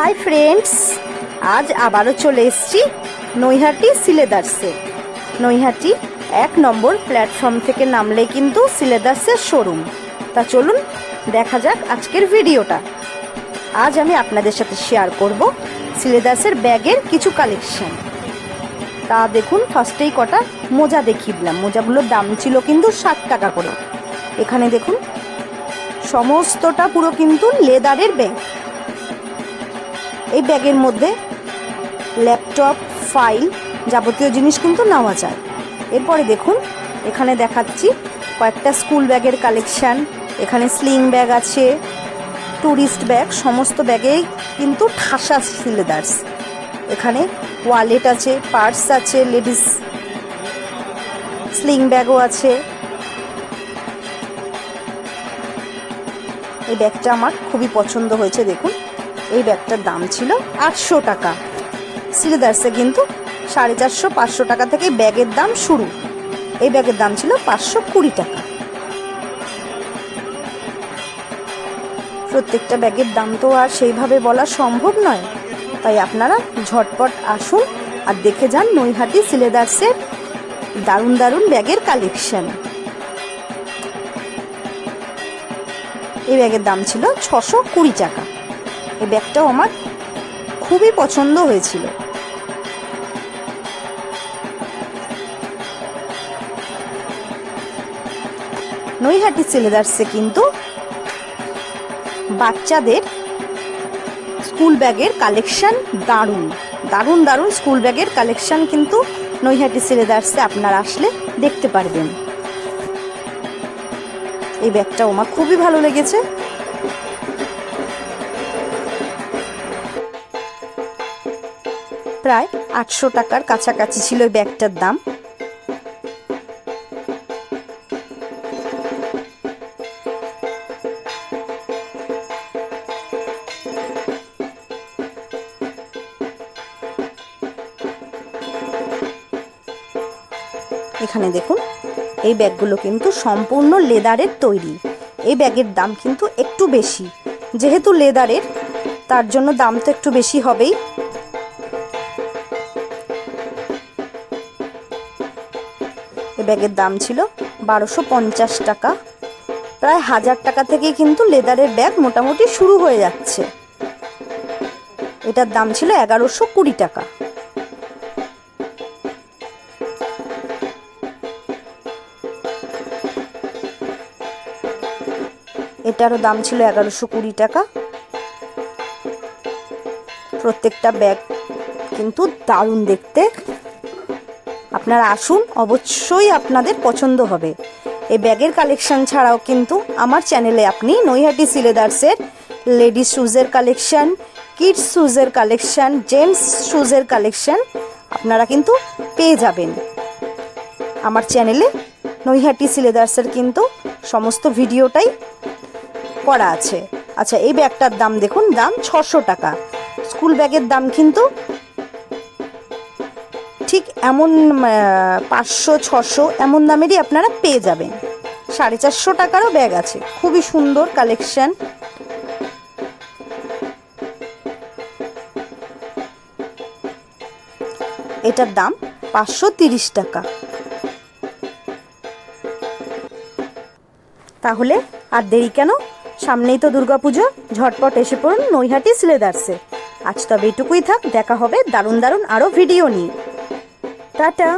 Hi friends, আজ আবারও চলে এসেছি নৈহাটি সিলেদার্সে। নৈহাটি 1 নম্বর প্ল্যাটফর্ম থেকে নামলে কিন্তু সিলেদার্সের শোরুম। তা চলুন দেখা যাক আজকের ভিডিওটা। আজ আমি আপনাদের সাথে শেয়ার করব সিলেদার্সের ব্যাগের কিছু কালেকশন। তা দেখুন, ফার্স্টেই কটা মোজা দেখিয়ে দিলাম। মোজাগুলোর দাম ছিল কিন্তু 60 টাকা করে। এখানে দেখুন সমস্তটা পুরো কিন্তু লেদারের ব্যাগ। এই ব্যাগের মধ্যে ল্যাপটপ, ফাইল, যাবতীয় জিনিস কিন্তু নেওয়া যায়। এরপরে দেখুন এখানে দেখাচ্ছি কয়েকটা স্কুল ব্যাগের কালেকশান। এখানে স্লিং ব্যাগ আছে, ট্যুরিস্ট ব্যাগ, সমস্ত ব্যাগেই কিন্তু ঠাসা সিলেদার্স। এখানে ওয়ালেট আছে, পার্স আছে, লেডিস স্লিং ব্যাগও আছে। এই ব্যাগটা আমার খুবই পছন্দ হয়েছে। দেখুন এই ব্যাগটার দাম ছিল 800 টাকা। সিলেদার্সে কিন্তু 450-500 টাকা থেকে ব্যাগের দাম শুরু। এই ব্যাগের দাম ছিল 520 টাকা। প্রত্যেকটা ব্যাগের দাম তো আর সেইভাবে বলা সম্ভব নয়, তাই আপনারা ঝটপট আসুন আর দেখে যান নৈহাটি সিলেদার্সের দারুণ দারুণ ব্যাগের কালেকশন। এই ব্যাগের দাম ছিল 620 টাকা। এই ব্যাগটাও আমার খুবই পছন্দ হয়েছিল। নৈহাটি সিলেদার্সে কিন্তু বাচ্চাদের স্কুল ব্যাগের কালেকশন দারুণ দারুণ দারুণ স্কুল ব্যাগের কালেকশন কিন্তু নৈহাটি সিলেদার্সে আপনারা আসলে দেখতে পারবেন। এই ব্যাগটাও আমার খুবই ভালো লেগেছে। প্রায় 800 টাকার কাছাকাছি ছিল এই ব্যাগটার দাম। এখানে দেখুন এই ব্যাগগুলো কিন্তু সম্পূর্ণ লেদারের তৈরি। এই ব্যাগের দাম কিন্তু একটু বেশি, যেহেতু লেদারের তার জন্য দাম তো একটু বেশি হবেই। এই ব্যাগের দাম ছিল 1250 টাকা। প্রায় 1000 টাকা থেকে কিন্তু লেদারের ব্যাগ মোটামুটি শুরু হয়ে যাচ্ছে। এটার দাম ছিল 1120 টাকা। এটারও দাম ছিল 1120 টাকা। প্রত্যেকটা ব্যাগ কিন্তু দারুণ দেখতে। আপনারা আসুন, অবশ্যই আপনাদের পছন্দ হবে। এই ব্যাগের কালেকশন ছাড়াও কিন্তু আমার চ্যানেলে আপনি নৈহাটি সিলেদার্সের লেডিস শুজের কালেকশন, কিডস শুজের কালেকশন, জেন্টস শুজের কালেকশন আপনারা কিন্তু পেয়ে যাবেন। আমার চ্যানেলে নৈহাটি সিলেদার্সের কিন্তু সমস্ত ভিডিওটাই করা আছে। আচ্ছা, এই ব্যাগটার দাম দেখুন, দাম 600 টাকা। স্কুল ব্যাগের দাম কিন্তু ঠিক এমন 500-600 এমন দামেরই আপনারা পেয়ে যাবেন। 450 টাকারও ব্যাগ আছে, খুবই সুন্দর কালেকশন। এটার দাম 530 টাকা। তাহলে আর দেরি কেন, সামনেই তো দুর্গাপুজো, ঝটপট এসে পড়ুন নৈহাটি সিলেদার্সে। আজ তবে এটুকুই থাক, দেখা হবে দারুণ দারুণ আরও ভিডিও নিয়ে। টাটা।